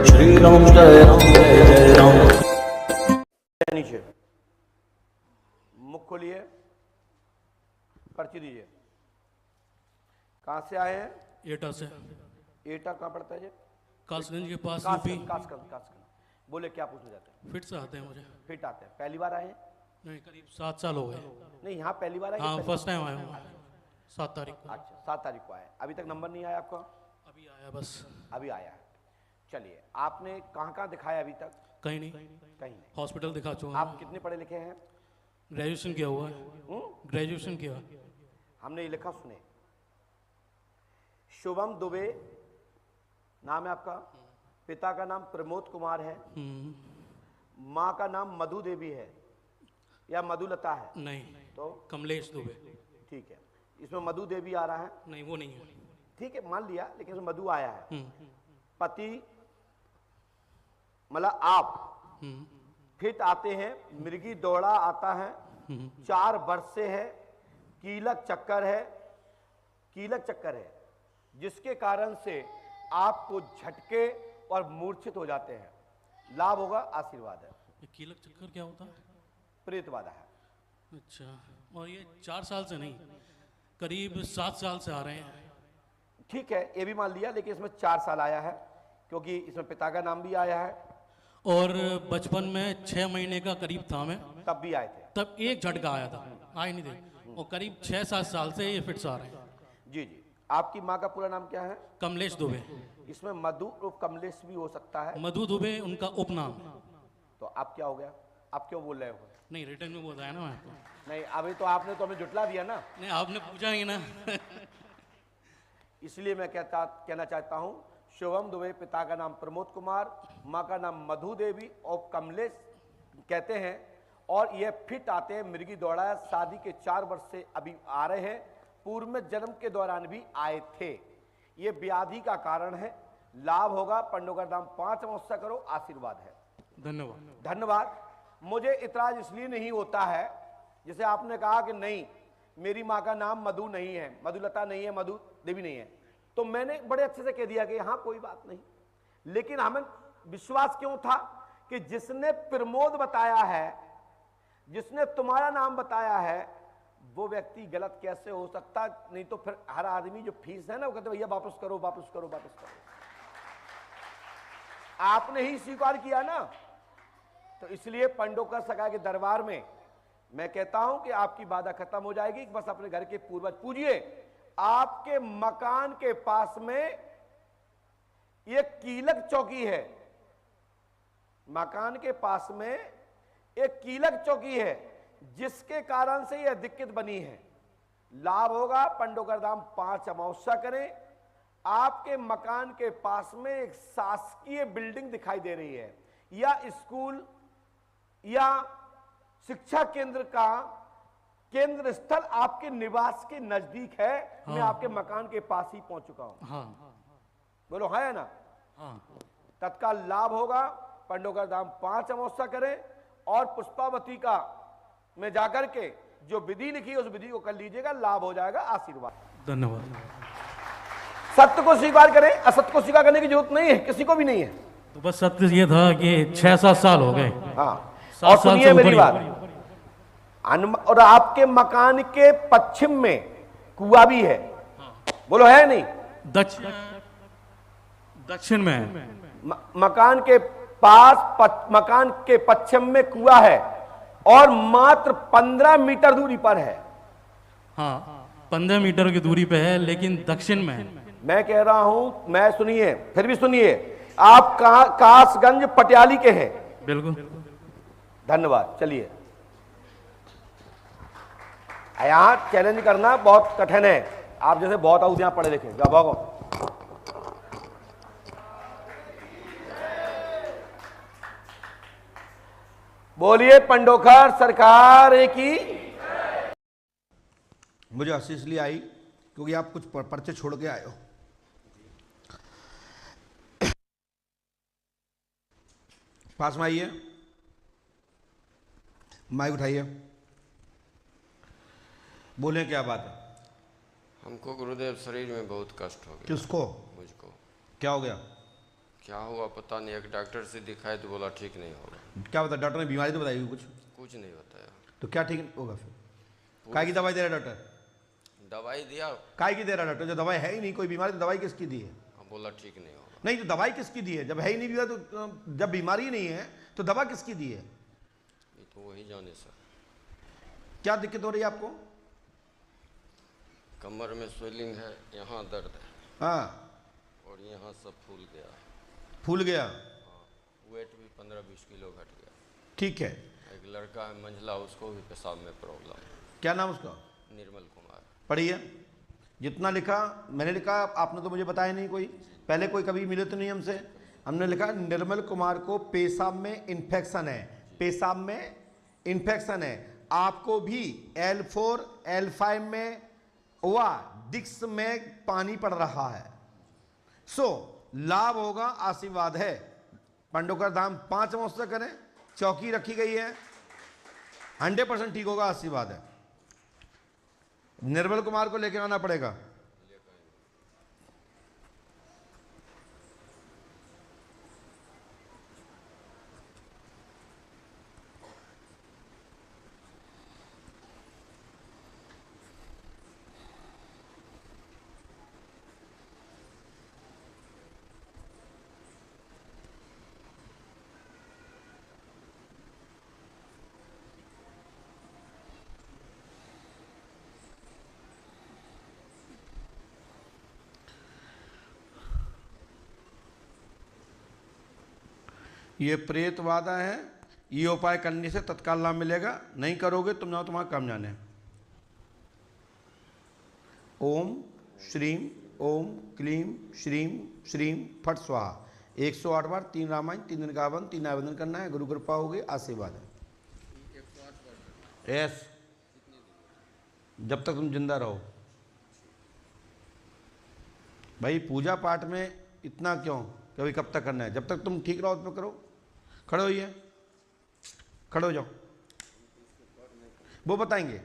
श्री राम जय राम जय जय राम। नीचे मुख खोलिए, पर्ची दीजिए। कहाँ से आए हैं? एटा से। एटा कहाँ पड़ता है जी? कासगंज के पास कासगंज, यूपी। कासगंज, कासगंज। बोले क्या पूछना चाहते हैं? फिट से आते हैं मुझे। फिट आते हैं, पहली बार आए हैं? नहीं, करीब 7 साल हो गए। नहीं, यहाँ पहली बार आए? हाँ, फर्स्ट टाइम आया हूँ 7 तारीख को। अच्छा, 7 तारीख को आए। अभी तक नंबर नहीं आया आपका? अभी आया बस। अभी आया है। चलिए, आपने कहाँ कहाँ दिखाया अभी तक? कहीं नहीं। कहीं नहीं। हॉस्पिटल दिखा चुका आप हूँ। कितने पढ़े लिखे हैं? ग्रेजुएशन किया हुआ है। ग्रेजुएशन किया। हमने ये लिखा, सुने। शुभम दुबे नाम है आपका, पिता का नाम प्रमोद कुमार है, माँ का नाम मधु देवी है या मधुलता है? नहीं, तो कमलेश दुबे। ठीक है, इसमें मधु देवी आ रहा है। नहीं, वो नहीं है। ठीक है, मान लिया, लेकिन इसमें मधु आया है। पति मतलब आप फिट आते हैं, मृगी दौड़ा आता है, 4 वर्ष से है, कीलक चक्कर है, कीलक चक्कर है, जिसके कारण से आपको झटके और मूर्छित हो जाते हैं। लाभ होगा, आशीर्वाद है। ये कीलक चक्कर क्या होता है? प्रेत बाधा है। अच्छा, और ये 4 साल से नहीं, करीब 7 साल से आ रहे हैं। ठीक है, ये भी मान लिया, लेकिन इसमें 4 साल आया है, क्योंकि इसमें पिता का नाम भी आया है। और बचपन में 6 महीने का करीब था मैं, तब भी आए थे? तब एक झटका आया था, आए नहीं थे। और करीब 6-7 साल से ये फिट्स आ रहे हैं। जी जी। आपकी माँ का पूरा नाम क्या है? कमलेश दुबे। इसमें मधु और कमलेश भी हो सकता है। मधु दुबे उनका उपनाम। तो आप क्या हो गया? आप क्यों बोल रहे हो? नहीं, रिटर्न में बताया ना मैं आपको। नहीं, अभी तो आपने तो हमें जुटला दिया ना। नहीं, आपने पूछा ही ना। इसलिए मैं कहना चाहता हूं, शुभम दुबे, पिता का नाम प्रमोद कुमार, माँ का नाम मधु देवी और कमलेश कहते हैं, और ये फिट आते हैं, मृगी दौड़ा, शादी के 4 वर्ष से अभी आ रहे हैं, पूर्व में जन्म के दौरान भी आए थे। ये व्याधि का कारण है। लाभ होगा, पंडों दाम 5 अमावस्या करो, आशीर्वाद है। धन्यवाद। धन्यवाद। मुझे इतराज इसलिए नहीं होता है, जैसे आपने कहा कि नहीं मेरी माँ का नाम मधु नहीं है, मधुलता नहीं है, मधु देवी नहीं है, तो मैंने बड़े अच्छे से कह दिया कि हाँ कोई बात नहीं। लेकिन हमें विश्वास क्यों था कि जिसने प्रमोद बताया है, जिसने तुम्हारा नाम बताया है, वो व्यक्ति गलत कैसे हो सकता? नहीं तो फिर हर आदमी जो फीस है ना, वो कहते भैया वापस करो, वापस करो, वापस करो। आपने ही स्वीकार किया ना, तो इसलिए पंडोकर सगा के दरबार में मैं कहता हूं कि आपकी बाधा खत्म हो जाएगी। बस अपने घर के पूर्वज पूजिए। आपके मकान के पास में एक कीलक चौकी है, मकान के पास में एक कीलक चौकी है, जिसके कारण से यह दिक्कत बनी है। लाभ होगा, पंडोकर धाम 5 अमावस्या करें। आपके मकान के पास में एक शासकीय बिल्डिंग दिखाई दे रही है, या स्कूल या शिक्षा केंद्र का केंद्र स्थल आपके निवास के नजदीक है। हाँ। मैं आपके मकान के पास ही पहुंच चुका हूं। हाँ। बोलो है ना? हाँ। तत्काल लाभ होगा। पंडोकर धाम 5 अमावस्या करें, और पुष्पावती का में जाकर के जो विधि लिखी है उस विधि को कर लीजिएगा। लाभ हो जाएगा, आशीर्वाद। धन्यवाद। सत्य को स्वीकार करें, असत्य को स्वीकार करने की जरूरत नहीं है, किसी को भी नहीं है। तो बस सत्य ये था कि 6-7 साल हो गए। हाँ, 7 और साल सुनिए से मेरी ऊपर बात। और आपके मकान के पश्चिम में कुआं भी है। बोलो है नहीं? दक्षिण में है। मकान के पास मकान के पश्चिम में कुआं है, और मात्र 15 मीटर दूरी पर है। हाँ, 15 मीटर की दूरी पे है, लेकिन दक्षिण में है। मैं कह रहा हूं, मैं सुनिए, फिर भी सुनिए। आप कासगंज पटियाली के हैं? बिल्कुल। धन्यवाद। चलिए, यहां चैलेंज करना बहुत कठिन है। आप जैसे बहुत आउट यहां पढ़े लिखे, भागो। बोलिए पंडोखर सरकार की। मुझे हंसी इसलिए आई क्योंकि आप कुछ पर्चे छोड़ के आए हो। पास में आइए, माइक उठाइए, बोले क्या बात है? हमको गुरुदेव शरीर में बहुत कष्ट हो गया। किसको? मुझको। क्या हो गया? क्या हुआ पता नहीं, एक डॉक्टर से दिखाए तो बोला ठीक नहीं होगा। क्या बता, डॉक्टर ने बीमारी तो बताई होगी कुछ? कुछ नहीं बताया। तो क्या ठीक होगा फिर? काय की दवाई दे रहा है डॉक्टर? दवाई दिया, काय की दे रहा है डॉक्टर? जो दवाई है ही नहीं कोई बीमारी, तो दवाई किसकी दी है? बोला ठीक नहीं होगा। नहीं तो दवाई किसकी दी है? जब है ही नहीं बीमारी, तो जब बीमारी नहीं है तो दवा किसकी दी है? ये तो वही जाने सर। क्या दिक्कत हो रही है आपको? कमर में स्वेलिंग है, यहाँ दर्द है हाँ, और यहाँ सब फूल गया है। फूल गया? हाँ, वेट भी 15-20 किलो घट गया। ठीक है। एक लड़का है मंझला, उसको भी पेशाब में प्रॉब्लम है। क्या नाम उसका? निर्मल कुमार। पढ़िए, जितना लिखा मैंने लिखा, आपने तो मुझे बताया नहीं, कोई पहले कोई कभी मिले तो नहीं हमसे। हमने लिखा निर्मल कुमार को पेशाब में इन्फेक्शन है, पेशाब में इन्फेक्शन है। आपको भी L4 L5 में हुआ, डिस्क में पानी पड़ रहा है। सो लाभ होगा, आशीर्वाद है। पंडोकर धाम 5 मास से करें, चौकी रखी गई है, 100% ठीक होगा, आशीर्वाद है। निर्मल कुमार को लेकर आना पड़ेगा। ये प्रेत वादा है, ये उपाय करने से तत्काल लाभ मिलेगा, नहीं करोगे तुम जाओ, तुम्हारा काम जाने। ओम श्रीम ओम क्लीम श्रीम श्रीम फट स्वाहा 108 बार, 3 रामायण, 3 दिन का हवन, 3 आवेदन करना है। गुरु कृपा होगी, आशीर्वाद है। यस, जब तक तुम जिंदा रहो भाई। पूजा पाठ में इतना क्यों, कभी कब तक करना है? जब तक तुम ठीक रहो तो करो। खड़े होइए, खड़े हो जाओ, वो बताएंगे।